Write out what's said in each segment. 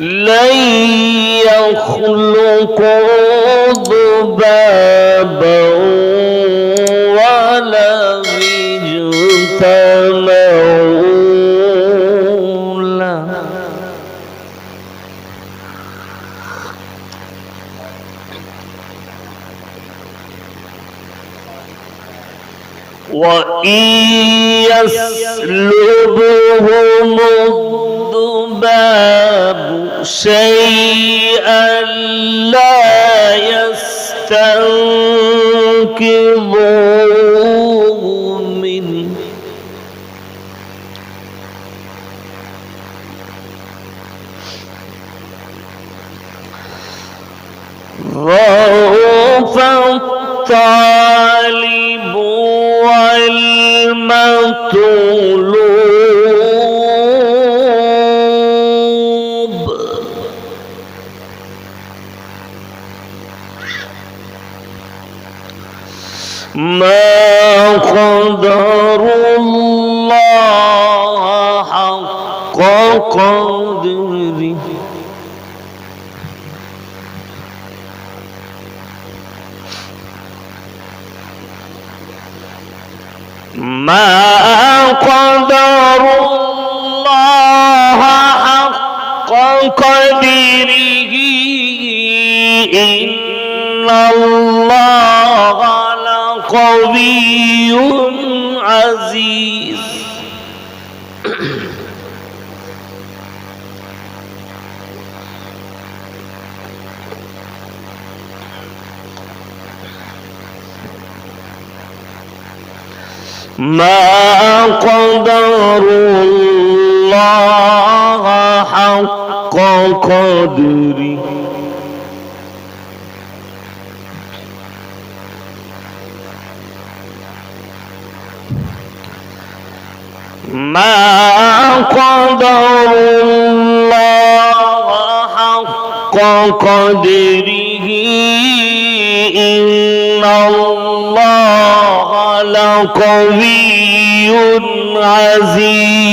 لن يخلقوا ذبابا ولو اجتمعوا له وإن يسلبهم الذباب شيئا لا يستنقذوه منه ضعف الطالب والمطلوب ما قدر الله حق قدره ما قدر الله حق قدره إن الله لقوي عزيز ما قدر الله حق قدره ما قدر الله حق قدره إن الله لقوي عزيز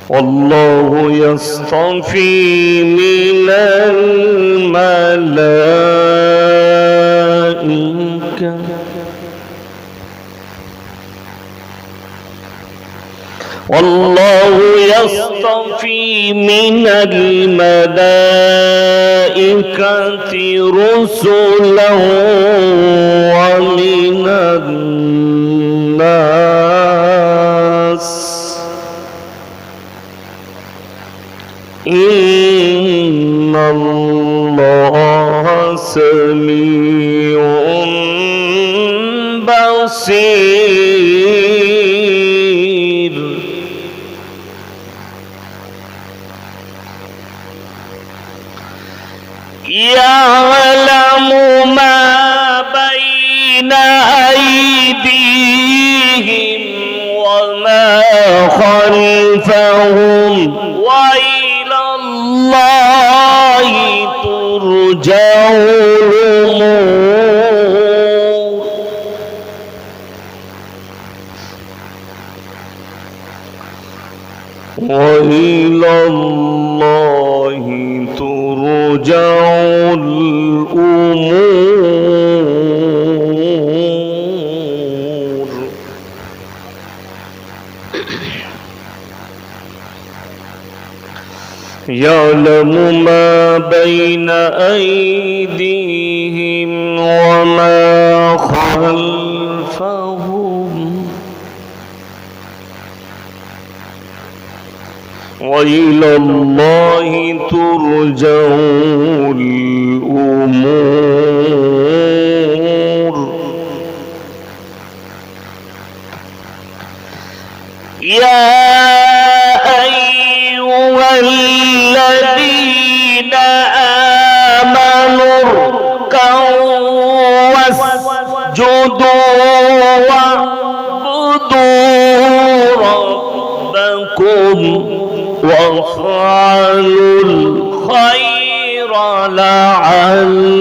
والله يصطفي من الملائكة والله يصطفي من الملائكة رسلا ومن الناس إن الله سميع بصير يعلم ما بين أيديهم وما خلفهم وإلى الله ترجع الأمور وإلى الله ترجع الأمور يعلم ما بين أيديهم وما خلفهم وإلى الله ترجع الأمور يا أيها الذين آمنوا اركعوا واسجدوا واعبدوا ربكم وافعلوا الخير لعلكم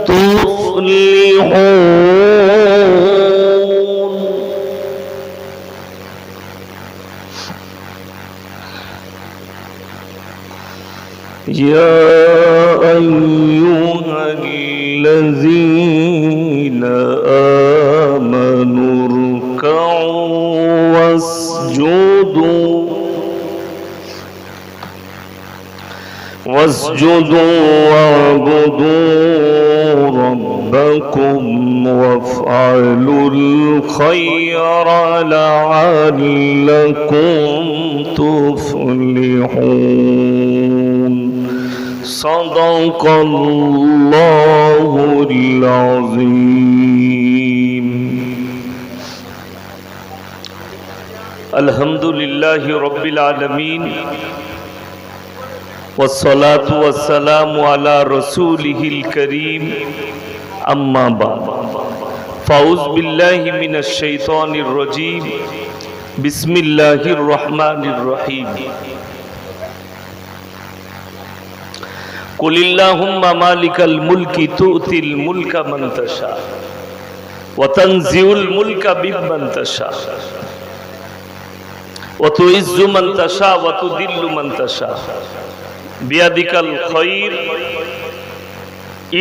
تفلحون يا أيها الذين آمنوا اركعوا واسجدوا واعبدوا ربكم وافعلوا الخير لعلكم تفلحون صدق الله العظيم. الحمد لله رب العالمين والصلاة والسلام على رسوله الكريم أما بعد فأعوذ بالله من الشيطان الرجيم بسم الله الرحمن الرحيم قل اللهم مالك الملك تؤتي الملك من تشاء وتنزع الملك ممن تشاء وتعز من تشاء وتذل من تشاء بيدك الخير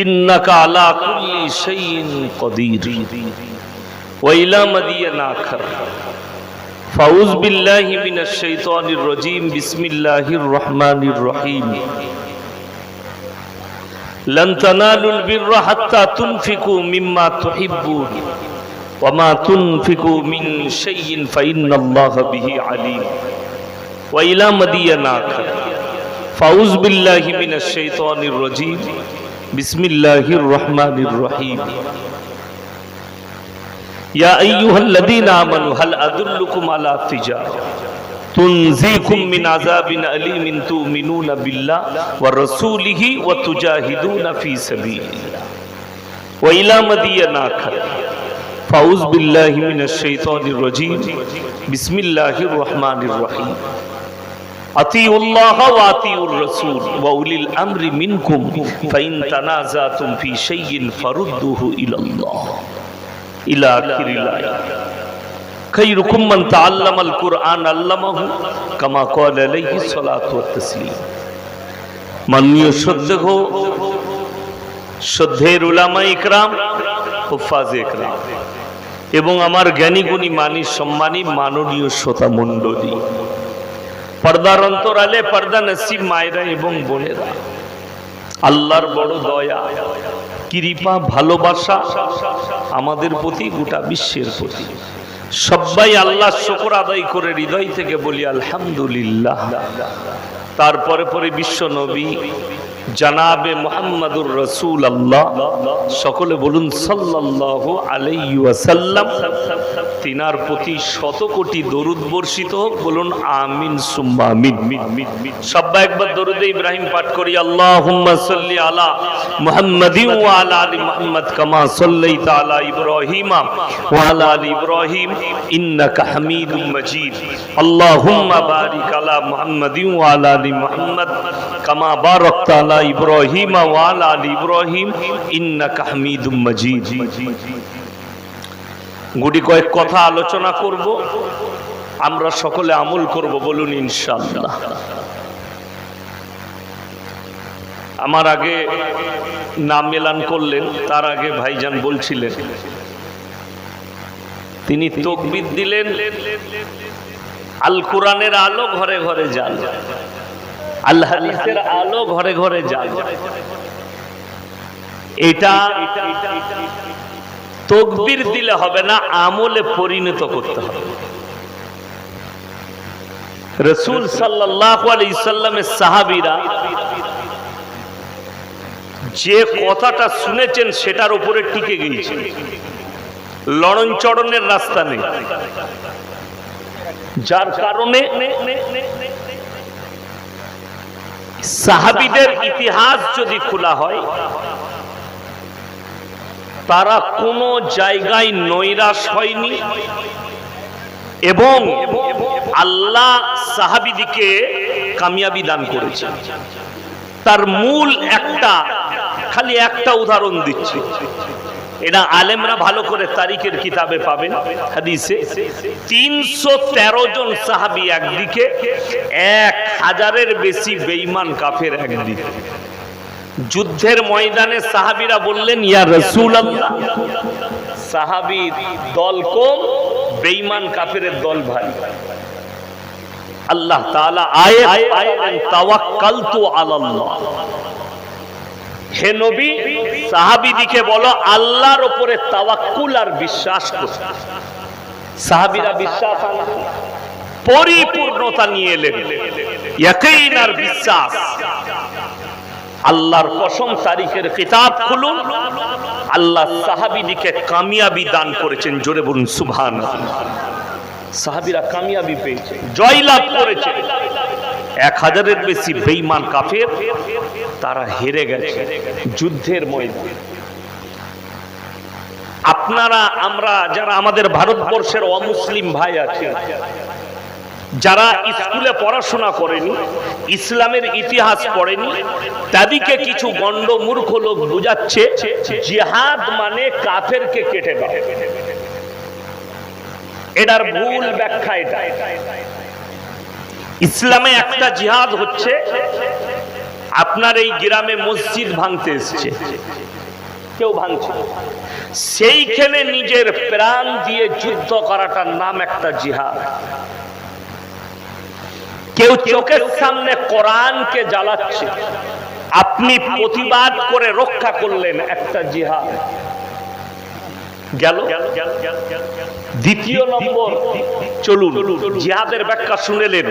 إنك على كل شيء قدير وإلى مدين آخر فأعوذ بالله من الشيطان الرجيم بسم الله الرحمن الرحيم لن تنالوا البر حتى تنفقوا مما تحبون وما تنفقوا من شيء فإن الله به عليم وإلى مدين آخر فأعوذ بالله من الشيطان الرجيم بسم الله الرحمن الرحيم يا أيها الذين آمنوا هل أدلكم على تجارة تنجيكم من عذاب أليم تؤمنون بالله ورسوله وتجاهدون في سبيل الله وإلى مدين آخر فأعوذ بالله من الشيطان الرجيم بسم الله الرحمن الرحيم أطيعوا الله وأطيعوا الرسول وأولي الأمر منكم فإن تنازعتم في شيء فردوه إلى الله إلى آخر الآية خيركم من تعلم القرآن علمه كما قال عليه الصلاة والتسليم মাননীয় শ্রদ্ধেয় উলামা ইকরাম হুফাজ ইকরাম এবং আমার জ্ঞানী গুণী মানী সম্মানী মাননীয় শ্রোতা মণ্ডলী পর্দার অন্তরালে পর্দা নসিব মায়েরা এবং বোনেরা আল্লাহর বড় দয়া কৃপা ভালোবাসা আমাদের প্রতি গোটা বিশ্বের প্রতি সবাই আল্লাহর শুকর আদায় করে হৃদয় থেকে বলি আলহামদুলিল্লাহ। তারপরে পরে বিশ্ব নবী জানাবে মুহাম্মাদুর রাসূলুল্লাহ সকলে বলুন সাল্লাল্লাহু আলাইহি ওয়াসাল্লাম তিনার প্রতি শত কোটি দরুদ বর্ষিত হোক বলুন আমিন সুম্মা আমিন। সবাই একবার দরুদে ইব্রাহিম পাঠ করি আল্লাহুম্মা সাল্লি আলা মুহাম্মাদিন ওয়া আলা আলি মুহাম্মাদ কামা সাল্লাইতা আলা ইব্রাহিম ওয়া আলা আলি ইব্রাহিম ইন্নাকা হামিদুম মাজিদ আল্লাহুম্মা বারিক আলা মুহাম্মাদিন ওয়া আলা আলি মুহাম্মাদ কামা বারাকতা আলা ইব্রাহিম ওয়া আলা আলি ইব্রাহিম ইন্নাকা হামিদুম মাজিদ। গুটি কয়েক কথা আলোচনা করব, আমরা সকলে আমল করব বলুন ইনশাআল্লাহ। আমার আগে নাম এলান করলেন, তার আগে ভাইজান বলছিলেন তিনি তাকবীর দিলেন আল কোরআনের আলো ঘরে ঘরে যান, আল হাদিসের আলো ঘরে ঘরে যান। এটা তাকবীর দিলে হবে না, আমলে পরিণত করতে হবে। রাসূল সাল্লাল্লাহু আলাইহি সাল্লামের সাহাবীরা যে কথাটা শুনেছেন সেটার উপরে টিকে গিয়েছেন, লড়ন চড়নের রাস্তা নেই। যার কারণে সাহাবীদের ইতিহাস যদি খোলা হয় তারা কোনো জায়গায় নৈরাশ হয়নি এবং আল্লাহ সাহাবীদিকে কামিয়াবি দান করেছেন। তার মূল খালি একটা উদাহরণ দিচ্ছি। এটা আলেমরা ভালো করে তারিখের কিতাবে পাবেন, হাদিসে 313 জন সাহাবী একদিকে, 1000-এর বেশি বেঈমান কাফের একদিকে। যুদ্ধের ময়দানে সাহাবীরা বললেন, ইয়া রাসূলুল্লাহ, সাহাবীর দল কম, বেঈমান কাফেরের দল ভারী। আল্লাহ তাআলা আয়াত আয়াত তাওয়াক্কালতু আলাল্লাহ, হে নবী সাহাবীদিকে বলো আল্লাহর উপরে তাওয়াক্কুল আর বিশ্বাস করতে। সাহাবীরা বিশ্বাস আনলেন, পরিপূর্ণতা নিয়ে এলেন, ইয়াকিন আর বিশ্বাস। আল্লাহর কসম, তারিখের কিতাব খুলুন, আল্লাহ সাহাবীদিকে কামিয়াবি দান করেছেন। জোরে বলুন সুবহানাল্লাহ। সাহাবীরা কামিয়াবি পেয়েছে, জয়লাভ করেছে। 1000-এর বেশি বেঈমান কাফের তারা হেরে গেছে যুদ্ধের ময়দানে। আপনারা আমরা যারা আমাদের ভারতবর্ষের অমুসলিম ভাই আছে, যারা স্কুলে পড়াশোনা করেনি, ইসলামের ইতিহাস পড়েনি, তাদেরকে কিছু গন্ড মূর্খ লোক বুঝাচ্ছে জিহাদ মানে কাফেরকে কেটে দাও। এটার ভুল ব্যাখ্যা এটা। ইসলামে একটা জিহাদ হচ্ছে আপনার এই গ্রামে মসজিদ ভাঙতে এসছে, কেউ ভাঙছে, সেইখানে নিজের প্রাণ দিয়ে যুদ্ধ করাটার নাম একটা জিহাদ। কেউ চোখের সামনে কোরআনকে জ্বালাচ্ছে, আপনি প্রতিবাদ করে রক্ষা করলেন, একটা জিহাদ গেল। দ্বিতীয় নম্বর, চলুন জিহাদের ব্যাখ্যা শুনেলেন।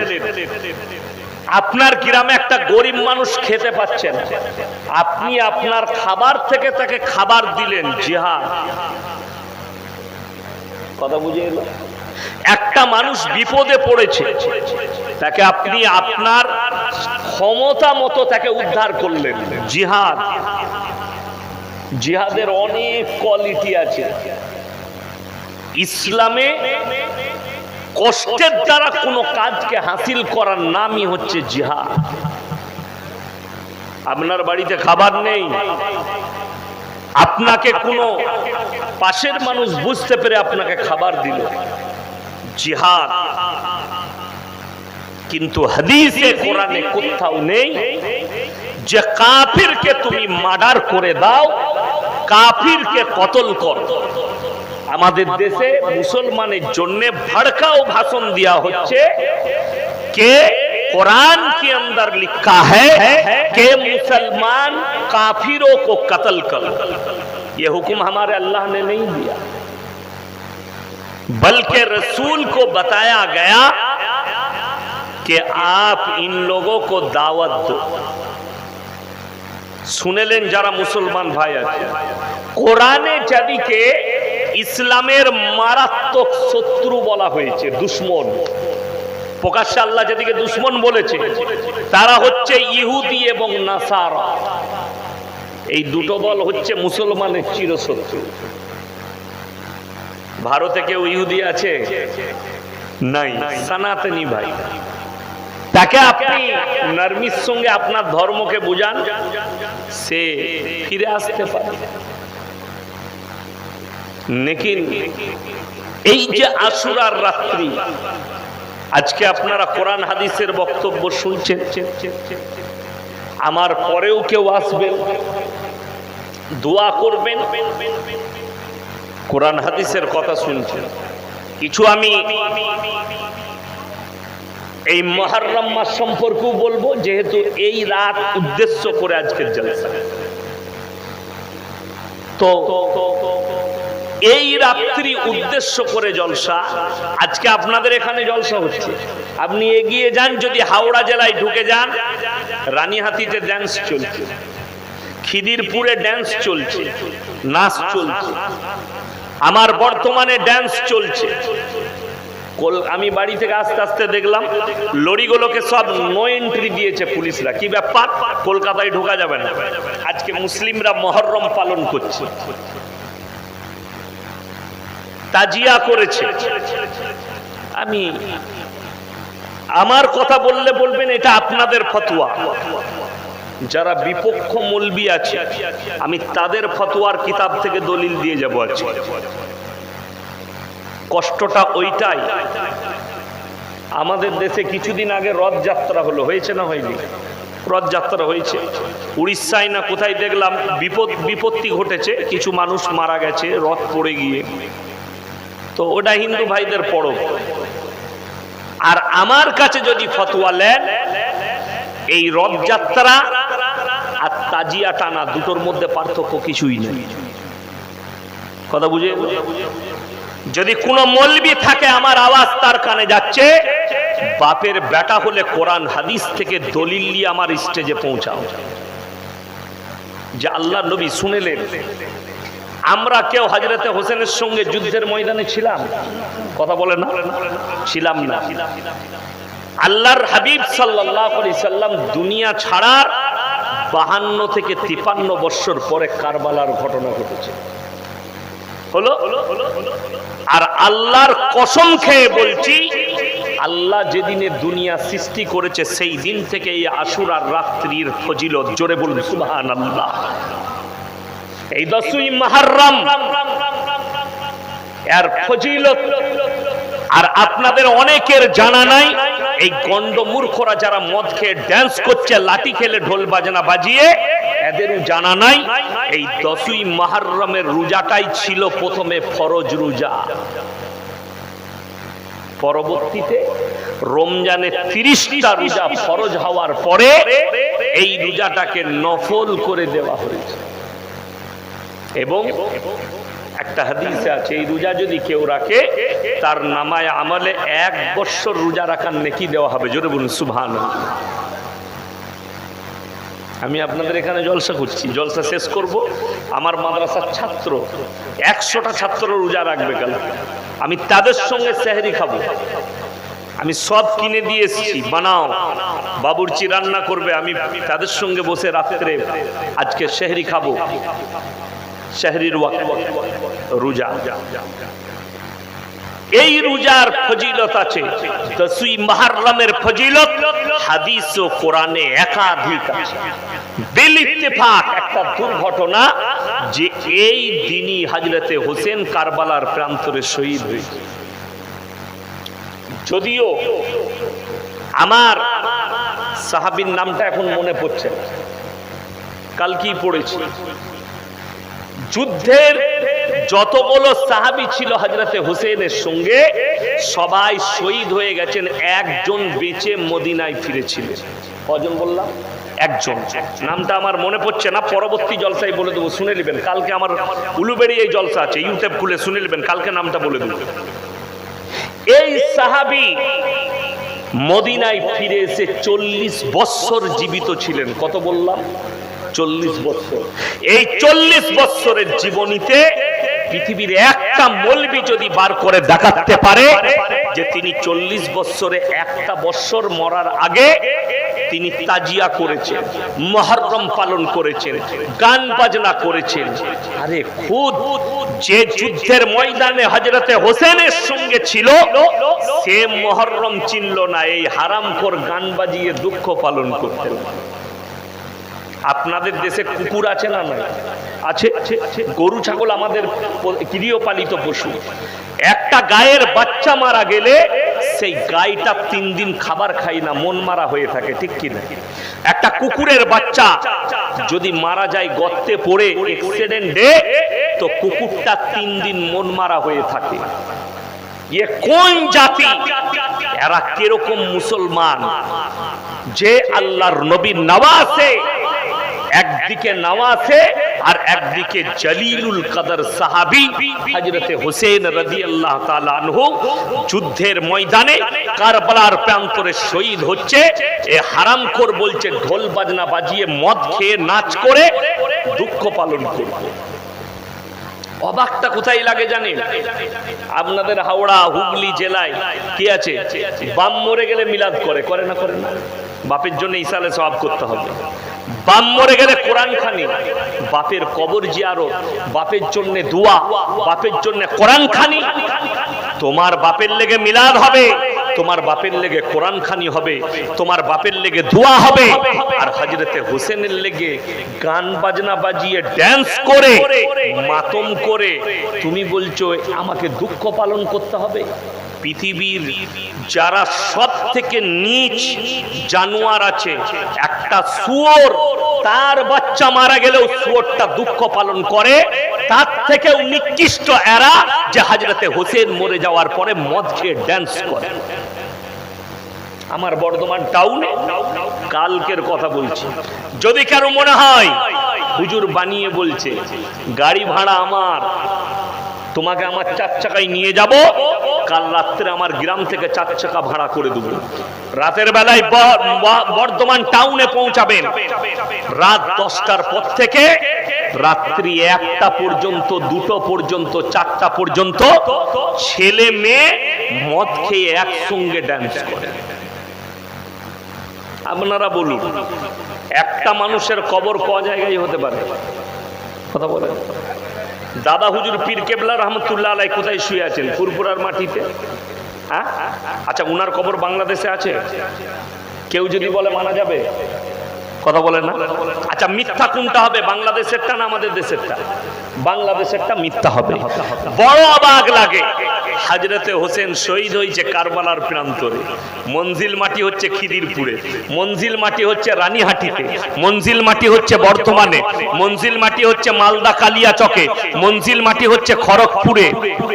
আপনার গ্রামে একটা গরিব মানুষ খেতে পাচ্ছেন, আপনি আপনার খাবার থেকে তাকে খাবার দিলেন, জিহাদ। কথা বুঝে এলো? একটা মানুষ বিপদে পড়েছে, তাকে আপনি আপনার ক্ষমতা মতো তাকে উদ্ধার করলেন, জিহাদ। জিহাদের অনেক কোয়ালিটি আছে। ইসলামে কষ্টের দ্বারা কোনো কাজকে হাসিল করার নামই হচ্ছে জিহাদ। আপনার বাড়িতে খাবার নেই, আপনাকে কোনো পাশের মানুষ বুঝতে পেরে আপনাকে খাবার দিল, জিহাদ। কিন্তু হাদিসে কোরআনে কোথাও নেই যে কাফিরকে তুমি মার্ডার করে দাও, কাফিরকে কতল করো। আমাদের দেশে মুসলমানের জন্য ভড়কাও ভাষণ দেওয়া হচ্ছে কে कुरान के अंदर लिखा है कि मुसलमान काफिरों को कत्ल करो। ये हुक्म हमारे अल्लाह ने नहीं दिया, बल्कि रसूल को बताया गया कि आप इन लोगों को दावत दो। শুনেলেন যারা মুসলমান ভাই আছে, কোরআনে যাদিকে ইসলামের মারাত্মক শত্রু বলা হয়েছে, দুশমন, প্রকাশ্যে আল্লাহ যাদিকে দুশমন বলেছে, তারা হচ্ছে ইহুদি এবং নাসারা। এই দুটো দল হচ্ছে মুসলমানের চিরশত্রু। ভারতে কেউ ইহুদি আছে? নাই, সনাতনী ভাই। তাকে আপনি নরমির সঙ্গে আপনার ধর্মকে বুঝান, সে ফিরে আসতে পারে। লেকিন এই যে আশুরার রাত্রি, আজকে আপনারা কোরআন হাদিসের বক্তব্য শুনছেন, আমার পরেও কেউ আসবেন, দোয়া করবেন, কোরআন হাদিসের কথা শুনছেন। কিছু আমি এই মুহররম মাস সম্পর্কেও বলবো, যেহেতু এই রাত উদ্দেশ্য করে আজকের জলসা। তো এই রাত্রি উদ্দেশ্য করে জলসা, আজকে আপনাদের এখানে জলসা হচ্ছে। আপনি এগিয়ে যান, যদি হাওড়া জেলায় ঢুকে যান, রানীহাটিতে ড্যান্স চলছে, খিদিরপুরে ড্যান্স চলছে, নাচ চলছে, আমার বর্তমানে ড্যান্স চলছে। আমি বাড়ি থেকে আস্তে আস্তে দেখলাম লরিগুলোকে সব নো এন্ট্রি দিয়েছে পুলিশরা। কি ব্যাপার? কলকাতায় ঢোকা যাবে না। আজকে মুসলিমরা মুহররম পালন করছে, তাজিয়া করেছে। আমি আমার কথা বললে বলবেন এটা আপনাদের ফতোয়া, যারা বিপক্ষ মৌলবি আছে আমি তাদের ফতোয়ার কিতাব থেকে দলিল দিয়ে যাব আজকে। কষ্টটা ওইটাই, আমাদের দেশে কিছুদিন আগে রথযাত্রা হলো, হয়েছে না হয়নি? রথযাত্রা হয়েছে, উড়িষ্যায় না কোথায় দেখলাম বিপত্তি ঘটেছে, কিছু মানুষ মারা গেছে রথ পড়ে গিয়ে। তো ওটা হিন্দু ভাইদের পরব। আর আমার কাছে যদি ফতোয়া নেন, এই রথযাত্রা আর তাজিয়া টানা দুটোর মধ্যে পার্থক্য কিছুই নেই। কথা বুঝে? যদি কোনো মৌলবি থাকে আমার আওয়াজ তার কানে যাচ্ছে, বাপের বেটা হলে কোরআন হাদিস থেকে দলিল নিয়ে আমার স্টেজে পৌঁছাও, যে আল্লাহ নবী শুনেলেন। আমরা কেউ হযরতে হোসেনের সঙ্গে যুদ্ধের ময়দানে ছিলাম? কথা বলে না, ছিলাম না। আল্লাহর হাবিব সাল্লাল্লাহু আলাইহি সাল্লাম দুনিয়া ছাড়ার 52 থেকে 53 বছর পরে কারবালার ঘটনা ঘটেছে, হলো। আর আল্লাহর কসম খেয়ে বলছি, আল্লাহ যেদিনে দুনিয়া সৃষ্টি করেছে সেই দিন থেকে এই আশুরার রাত্রির ফজিলত, জোরে বলুন সুবহানাল্লাহ, এই 10ই মুহররম এর ফজিলত আর আপনাদের অনেকের জানা নাই। এই গন্ডমূর্খরা যারা মদ খেয়ে ড্যান্স করছে, লাঠি খেলে ঢোল বাজনা বাজিয়ে, এদেরও জানা নাই এই 10ই মুহররমের রোজাটাই ছিল প্রথমে ফরজ রোজা। পরবর্তীতে রমজানের 30টা রোজা ফরজ হওয়ার পরে এই রোজাটাকে নফল করে দেওয়া হয়েছে। এবং একটা হাদিসে আছে, এই রোজা যদি কেউ রাখে তার নামায় আমলে 1 বছর রোজা রাখার নেকি দেওয়া হবে। জোরে বলুন সুবহানাল্লাহ। আমি আপনাদের এখানে জলসা করছি, জলসা শেষ করব, আমার মাদ্রাসার ছাত্র 100টা ছাত্র রোজা রাখবে কাল, আমি তাদের সঙ্গে সেহরি খাবো। আমি সব কিনে দিয়ে এসেছি, বানাও, বাবুর্চি রান্না করবে, আমি তাদের সঙ্গে বসে রাত্রে আজকে সেহরি খাবো। সেহরির ওয়াক্ত রোজা, এই রোজার ফজিলত আছে। 10ই মুহররমের ফজিলত হাদিস ও কোরআনে একাধিক আছে। বিল ইত্তেফাক একটা দুর্ঘটনা যে এই দিনই হযরতে হোসেন কারবালার প্রান্তরে শহীদ হয়েছে। যদিও আমার সাহাবীর নামটা এখন মনে পড়ছে না, কালকেই পড়েছি। যুদ্ধের যতগুলো সাহাবী ছিল হযরতে হোসেনের সঙ্গে, সবাই শহীদ হয়ে গেছেন, একজন বেঁচে মদিনায় ফিরেছিলেন। কজন বললাম? একজন, নামটা আমার মনে পড়ছে না, পরবর্তী জলসায় বলে দেবো, শুনে নেবেন। কালকে আমার উলুবেড়ি এই জলসা আছে, ইউটিউব খুলে শুনে নেবেন, কালকে নামটা বলে দেবো। এই সাহাবী মদিনায় ফিরে এসে 40 বছর জীবিত ছিলেন। কত বললাম? 40 বছর। এই 40 বছরের জীবনীতে পৃথিবীর একটা মৌলবি যদি বার করে দেখাতে পারে যে তিনি 40 বছরে একটা বছর মরার আগে তিনি তাজিয়া করেছেন, মুহররম পালন করেছেন, গান বাজনা করেছেন। আরে খুদ যে যুদ্ধের ময়দানে হযরতে হোসেনের সঙ্গে ছিল, সে মুহররম চিনল না, এই হারামখোর গান বাজিয়ে দুঃখ পালন করতেন। আপনাদের দেশে কুকুর আছে না? নাই আছে। গরু ছাগল আমাদের গৃহপালিত পশু। একটা গায়ের বাচ্চা মারা গেলে সেই গাইটা 3 দিন খাবার খায় না, মন মারা হয়ে থাকে, ঠিক কি না? একটা কুকুরের বাচ্চা যদি মারা যায় গর্তে পড়ে অ্যাক্সিডেন্টে, তো কুকুরটা 3 দিন মন মারা হয়ে থাকে। এ কোন জাতি? এরা কিরকম মুসলমান যে আল্লাহর নবীর নওয়াজে, একদিকে নওয়াজে আর একদিকে জলিলুল কদর সাহাবী হযরতে হোসেন রাদিয়াল্লাহু তাআলা আনহু যুদ্ধের ময়দানে কারবালার প্রান্তরে শহীদ হচ্ছে। এ হারামখোর বলছে ঢোল বাজনা বাজিয়ে মদ খেয়ে নাচ করে দুঃখ পালন করবে। অবাকটা কোথায় লাগে জানেন? আপনাদের হাওড়া হুগলি জেলায় কি আছে, বাম মরে গেলে মিলাদ করে, করে না? করে না? বাপের জন্য ইসালে সওয়াব করতে হবে। বাম মরে গেলে কোরআন খানি, বাপের কবর জিয়ারত, বাপের জন্য দোয়া, বাপের জন্য কোরআন খানি। তোমার বাপের লেগে মিলাদ হবে, তোমার বাপের লেগে কোরআন খানি হবে, তোমার বাপের লেগে দোয়া হবে, আর হযরতে হোসেনের লেগে গান বাজনা বাজিয়ে ড্যান্স করে মাতম করে তুমি বলছো আমাকে দুঃখ পালন করতে হবে? পৃথিবীর যারা সব থেকে নীচ জানোয়ার আছে, একটা শুয়োর, তার বাচ্চা মারা গেলেও শুয়োরটা দুঃখ পালন করে, তার থেকেও নিকৃষ্ট এরা যে হযরতে হোসেন মরে যাওয়ার পরে মদ খেয়ে ড্যান্স করে। আমার বর্ধমান টাউনে কালকের কথা বলছি, যদি কারো মনে হয় হুজুর বানিয়ে বলছে, গাড়ি ভাড়া আমার, তোমাকে আমার 4 চাকায় নিয়ে যাব, কাল রাত্রে আমার গ্রাম থেকে 4 চাকা ভাড়া করে দেব, রাতের বেলায় বর্ধমান টাউনে পৌঁছাবেন, রাত 10টার পর থেকে রাত্রি 1টা পর্যন্ত, 2টো পর্যন্ত, 4টা পর্যন্ত ছেলে মেয়ে মদ খেয়ে একসঙ্গে ড্যান্স করে। আপনারা বলুন, একটা মানুষের কবর ক জায়গায় হতে পারে? কথা বলেন। দাদা হুজুর পীর কেবলা রহমতুল্লাহ আলাই কোথায় শুয়ে আছেন? ফুরফুরার মাটিতে। হ্যাঁ, আচ্ছা, উনার কবর বাংলাদেশে আছে? কেউ যদি বলে মানা যাবে? কথা বলেন না। আচ্ছা, মিথ্যা কোনটা হবে, বাংলাদেশেরটা না আমাদের দেশেরটা? বাংলাদেশেরটা মিথ্যা হবে। বড় অবাক লাগে, হযরতে হোসেন শহীদ হয়েছে কারবালার প্রান্তরে, মঞ্জিল মাটি হচ্ছে খিদিরপুরে, মঞ্জিল মাটি হচ্ছে রানীহাটিতে, মঞ্জিল মাটি হচ্ছে বর্ধমানে, মঞ্জিল মাটি হচ্ছে মালদা কালিয়াচকে, মঞ্জিল মাটি হচ্ছে খড়গপুরে।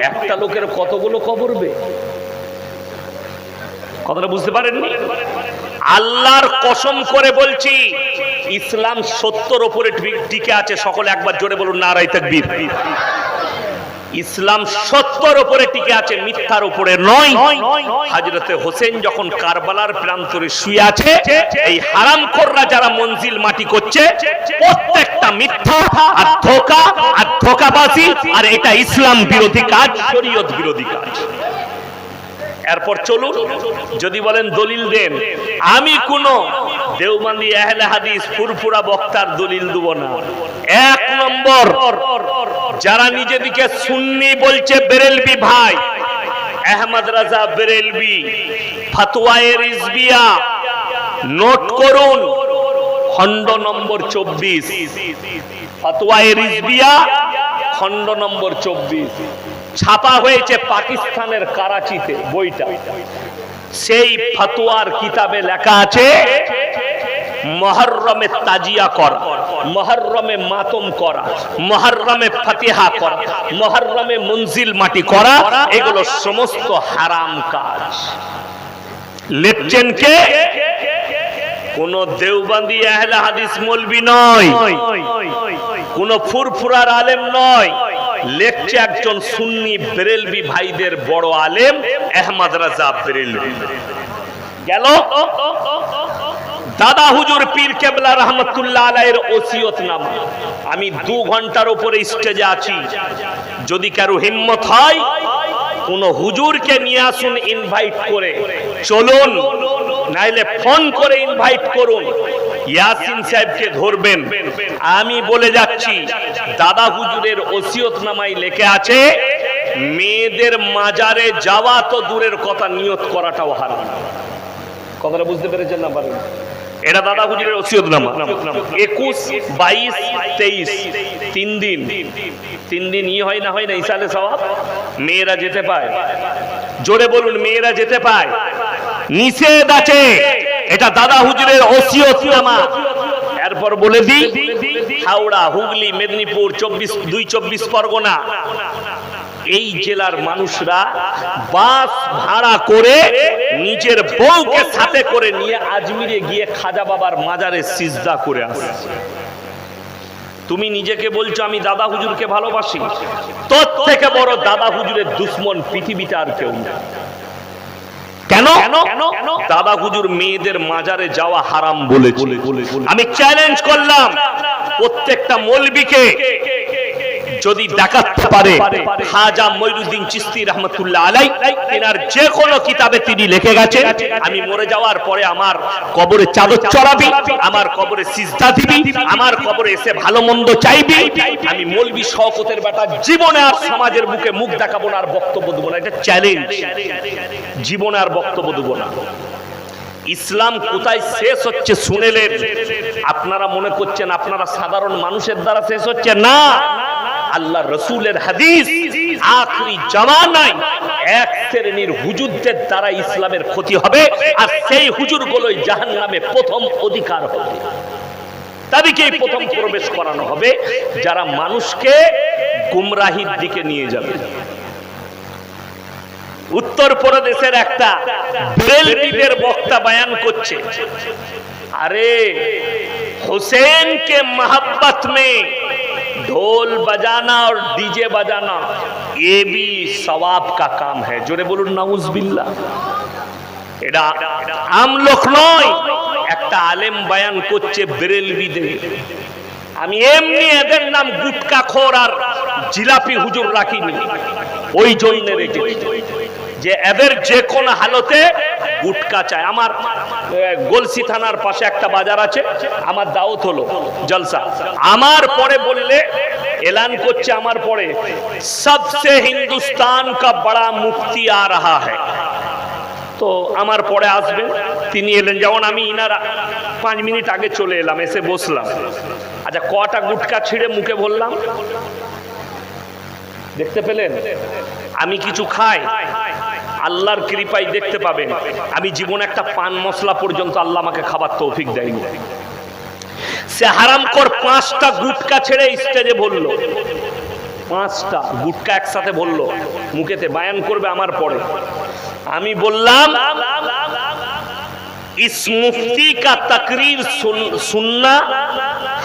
একটা লোকের কতগুলো কবরবে? কথাটা বুঝতে পারেননি? আল্লাহর কসম করে বলছি, ইসলাম সত্যর উপরে টিকে আছে। সকলে একবার জোরে বলুন নারায়ে তাকবীর। ইসলাম সত্যর উপরে টিকে আছে, মিথ্যার উপরে নয়। হযরতে হোসেন যখন কারবালার প্রান্তরে শুয়ে আছে, এই হারামখোররা যারা মঞ্জিল মাটি করছে, প্রত্যেকটা মিথ্যা আর ধোঁকা আর ধোঁকাবাজি, আর এটা ইসলাম বিরোধী কাজ, শরীয়ত বিরোধী কাজ। এরপর চলুন, যদি বলেন দলিল দেন, আমি কোন দেওবন্দি আহলে হাদিস ফুরফুরা বক্তার দলিল দেব না। 1 নম্বর, যারা নিজেদিকে সুন্নি বলছে, বেরেলভি ভাই, আহমদ রাজা বেরেলভি, ফতোয়ায়ে রিজভিয়া, নোট করুন, খণ্ড নম্বর 24, ফতোয়ায়ে রিজভিয়া, খণ্ড নম্বর 24, ছাপা হয়েছে পাকিস্তানের করাচিতে বইটা। সেই ফতোয়ার কিতাবে লেখা আছে, মুহররমে তাজিয়া করা, মুহররমে মাতম করা, মুহররমে ফাতিহা করা, মুহররমে মঞ্জিল মাটি করা, এগুলো সমস্ত হারাম কাজ। লিখছেন কে? কোন দেওবন্দি আহলে হাদিস মৌলবি নয়, কোন ফুরফুরার আলেম নয়, লেখছে একজন সুন্নি বেরেলভি ভাইদের বড় আলেম আহমদ রাজা বেরেলভি। গেল দাদা হুজুর পীর কেবলা রহমতুল্লাহ আলাইহির ওসিয়তনামা। আমি 2 ঘন্টার উপরে স্টেজে আছি, যদি কারো হিম্মত হয় কোন হুজুরকে নিয়ে আসুন ইনভাইট করে, চলুন, নাইলে ফোন করে ইনভাইট করুন, ইয়াসিন সাহেবকে ধরবেন। আমি বলে যাচ্ছি, দাদা হুজুরের ওসিয়তনামায় লেখা আছে, মেয়েদের মাজারে যাওয়া তো দূরের কথা, নিয়ত করাটাও হারাম। কথাটা বুঝতে পেরেছেন না? পারেন? এটা দাদা হুজুরের ওসিয়তনামা। 21, 22, 23, 3 দিন হয় না ইসালে সওয়াব। মেয়েরা যেতে পায়? জোরে বলুন, মেয়েরা যেতে পায়? নিষেধ আছে, এটা দাদা হুজুরের ওসিয়তনামা। এরপর বলে দিই, হাওড়া, হুগলি, মেদিনীপুর, 24 পরগনা, এই জেলার মানুষরা বাস ভাড়া করে নিজের বউকে সাথে করে নিয়ে আজমিরে গিয়ে খাজা বাবার মাজারে সিজদা করে আসে। তুমি নিজেকে বলছো আমি দাদা হুজুরকে ভালোবাসি, তোর থেকে বড় দাদা হুজুরের দুশ্মন পৃথিবীতে আর কেউ নেই। কেন? দাদা হুজুর মেয়েদের মাজারে যাওয়া হারাম বলেছে। আমি চ্যালেঞ্জ করলাম প্রত্যেকটা মৌলবীকে, যদি দেখাতে পারে খাজা মঈনুদ্দিন চিশতি রহমাতুল্লাহ আলাইহি তিনার যে কোনো কিতাবে তিনি লিখে গেছেন, আমি মরে যাওয়ার পরে আমার কবরে চাদর চড়াবি, আমার কবরে সিজদা দিবি, আমার কবরে এসে ভালো মন্দ চাইবি, আমি মৌলভী শওকতের বেটা জীবনে আর সমাজের বুকে মুখ দেখাবো না, আর বক্তব্য দেবো না। এটা চ্যালেঞ্জ, জীবনে আর বক্তব্য দেবো না। ইসলাম কোথায় শেষ হচ্ছে শুনেলেন? আপনারা মনে করছেন আপনারা সাধারণ মানুষের দ্বারা শেষ হচ্ছে না, আল্লাহ রসুলের হাদিস আখরি জামানায় এক শ্রেণীর হুজুরদের দ্বারা ইসলামের ক্ষতি হবে, আর সেই হুজুরগুলোই জাহান্নামে প্রথম অধিকার হবে, তাদেরকেই প্রথম প্রবেশ করানো হবে, যারা মানুষকে গুমরাহির দিকে নিয়ে যাবে। উত্তর প্রদেশের একটা বেরেলভিদের বক্তা বয়ান করছে, আরে हुसैन के मोहब्बत में ढोल बजाना और डीजे बजाना ये भी सवाब का काम है। जोरे बोलুন नाउजुबिल्लाह। এটা আম লোক নয়, একটা আলেম বয়ান করছে বেরেলভিদের। আমি এমনি এদের নাম গুটকাখোর আর জিলাপি হুজুর রাখিনি, ওই জন্য রেখেছি যে এদের যে কোন হালতে গুটকা চায়। আমার গোলসি থানার পাশে একটা বাজার আছে, আমার দাওয়াত হলো জলসা, আমার পরে বললে এলান করছে, আমার পরে সবসে হিন্দুস্তান কা বড়া মুফতি আ রাহা হ্যায়, তো আমার পরে আসবেন। তিনি এলেন, যেমন আমি ইনারা 5 মিনিট আগে চলে এলাম, এসে বসলাম। আচ্ছা, কটা গুটকা ছিঁড়ে মুখে বললাম, দেখতে পেলেন? আমি কিছু খাই, আল্লাহর কৃপায় দেখতে পাবেন আমি জীবনে একটা পান মশলা পর্যন্ত আল্লাহ আমাকে খাবার তৌফিক দেয়নি। সে হারামখোর 5টা গুটকা ছেড়ে স্টেজে বলল, 5টা গুটকা একসাথে বলল, মুখেতে বায়ান করবে আমার পরে। আমি বললাম, इस मुफ्ती का तकरीर सुनना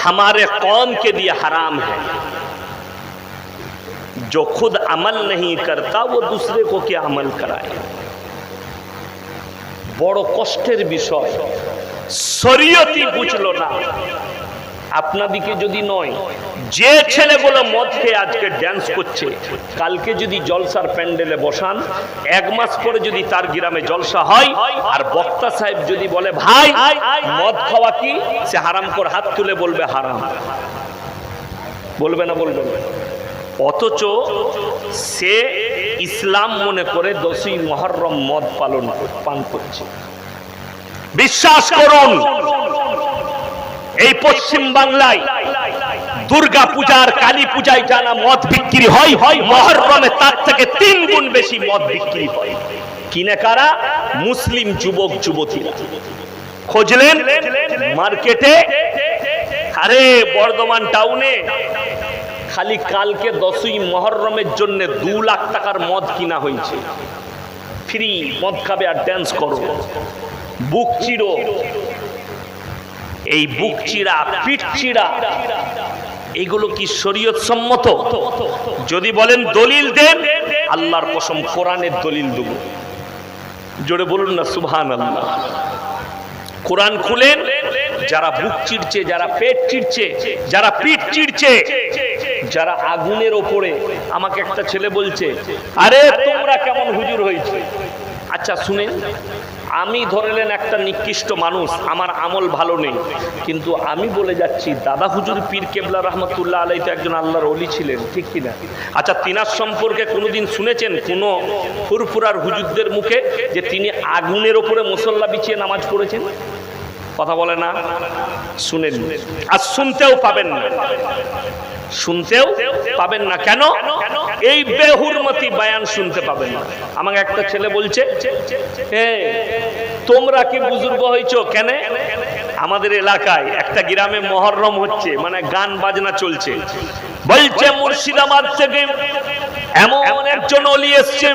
हमारे कौम के लिए हराम है, जो खुद अमल नहीं करता वो दूसरे को क्या अमल कराए। বড় কষ্টের বিষয়, শরীয়তই বুঝলো না। আপনাদিকে যদি নয়, যে ছেলেগুলো মদ খেয়ে আজকে ড্যান্স করছে, কালকে যদি জলসার প্যান্ডেলে বসান, 1 মাস পরে যদি তার গ্রামে জলসা হয়, আর বক্তা সাহেব যদি বলে ভাই মদ খাওয়া কি, সে হারাম করে হাত তুলে বলবে হারাম, বলবে না? বলবে না। অথচ সে ইসলাম মনে করে 10ই মুহররম মদ পান করছে। বিশ্বাস করুন, এই পশ্চিম বাংলায় দুর্গা পূজার কালী পূজায় জানা মদ বিক্রি হয়, মুহররমে তার থেকে 3 গুণ বেশি মদ বিক্রি হয়। কিনে কারা? মুসলিম যুবক যুবতীরা। খুঁজলেন মার্কেটে, আরে বর্ধমান টাউনে খালি কালকে 10ই মুহররমের জন্য 2 লাখ টাকার মদ কিনা হয়েছে। ফ্রি মদ খাবে আর ড্যান্স করো। বুক চিড়ো, এই বুক চিড়া, পিঠ চিড়া, এগুলো কি শরীয়ত সম্মত? যদি বলেন দলিল দেন, আল্লাহর কসম কোরআনের দলিল দেব। জোরে বলুন না সুবহানাল্লাহ। কোরআন খুলেন, যারা বুক চিড়ছে, যারা পেট চিড়ছে, যারা পিঠ চিড়ছে, যারা আগুনের ওপরে, আমাকে একটা ছেলে বলছে, আরে তোমরা কেমন হুজুর হয়েছে। আচ্ছা শুনেন, আমি ধরলেন একটা নিকৃষ্ট মানুষ, আমার আমল ভালো নেই, কিন্তু আমি বলে যাচ্ছি দাদা হুজুর পীর কেবলা রহমতুল্লাহ আলাইহি তো একজন আল্লাহর ওলি ছিলেন, ঠিক কিনা? আচ্ছা, তিনার সম্পর্কে কোনোদিন শুনেছেন কোন ফুরফুরার হুজুরদের মুখে যে তিনি আগুনের ওপরে মুসল্লা বিছিয়ে নামাজ পড়েছেন? কথা বলে না, শুনেন, আর শুনতেও পাবেন না, শুনতেও পাবেন না। কেন? এই বেহুরমতি বায়ান শুনতে পাবেন না। আমাকে একটা ছেলে বলছে, তোমরা কি বুজুর্গ হয়েছো কেন? আমাদের এলাকায় একটা গ্রামে মুহররম হচ্ছে, মানে গান বাজনা চলছে, বলছে মুর্শিদাবাদ থেকে এমন একজন ওলি এসছে,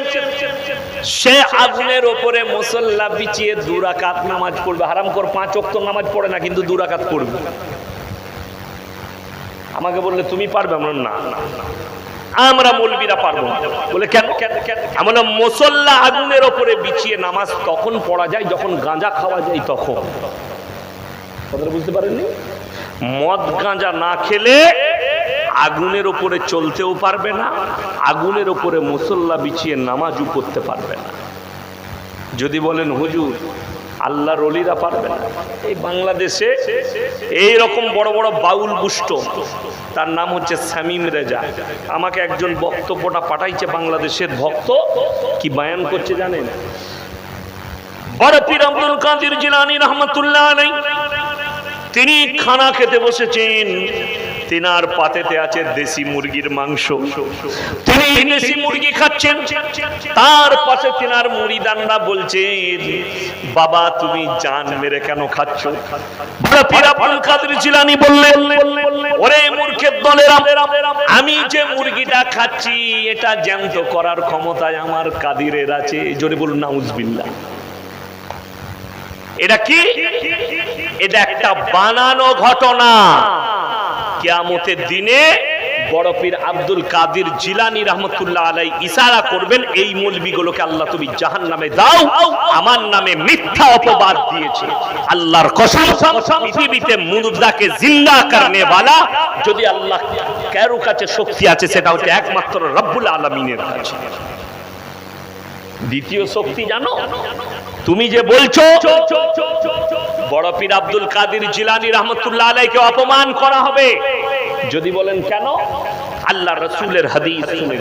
সে আগুনের ওপরে মুসল্লা বিছিয়ে 2 রাকাত নামাজ পড়বে। হারামখোর 5 ওয়াক্ত নামাজ পড়ে না, কিন্তু 2 রাকাত পড়বে। আমাকে বললে তুমি পারবে? না, আমরা মৌলবীরা পারবো না। বলে কেন? আমরা মুসল্লা আগুনের ওপরে বিছিয়ে নামাজ তখন পড়া যায় যখন গাঁজা খাওয়া যায়, তখন। কথাটা বুঝতে পারেননি? মদ গাঁজা না খেলে আগুনের উপরে চলতেও পারবে না, আগুনের উপরে মুসল্লা বিছিয়ে নামাজও পড়তে পারবে না। যদি বলেন হুজুর আল্লাহর ওলিরা পারবে না, এই বাংলাদেশে এই রকম বড় বড় বাউল বুষ্ট, তার নাম হচ্ছে শামীম রেজা, আমাকে একজন বক্তব্যটা পাঠাইছে, বাংলাদেশের ভক্ত, কি বয়ান করছে জানেন? বড় পীর আব্দুল কাদের জিলানী রহমাতুল্লাহ আলাইহি তিনি খানা খেতে বসেছেন, তিনার পাতেতে আছে দেশি মুরগির মাংস, তিনি দেশি মুরগি খাচ্ছেন, তার পাশে তিনার মুরিদানরা বলছেন বাবা তুমি জান মেরে কেন খাচ্ছ? বড় পীর আব্দুল কাদের জিলানী বললেন ওরে মূর্খের দলেরা, আমি যে মুরগিটা খাচ্ছি এটা জ্যান্ত করার ক্ষমতায় আমার কাদিরের আছে। জোরে বলুন নাউজুবিল্লাহ। এটা কি? এটা একটা বানানো ঘটনা। কিয়ামতের দিনে বড় পীর আব্দুল কাদের জিলানী রহমাতুল্লাহ আলাইহি ইশারা করবেন, এই মৌলবীগুলোকে আল্লাহ তুমি জাহান্নামে দাও, আমার নামে মিথ্যা অপবাদ দিয়েছে। আল্লাহর কসম, পৃথিবীতে মুর্দাকে জিন্দা করনে वाला যদি আল্লাহ কারো কাছে শক্তি আছে সেটা হচ্ছে একমাত্র রব্বুল আলামিনের কাছে। দ্বিতীয় শক্তি জানো? তুমি যে বলছো বড় পীর আব্দুল কাদের জিলানী রহমাতুল্লাহ আলাইহিকে অপমান করা হবে, যদি বলেন কেন? আল্লাহ রাসূলের হাদিস শুনে,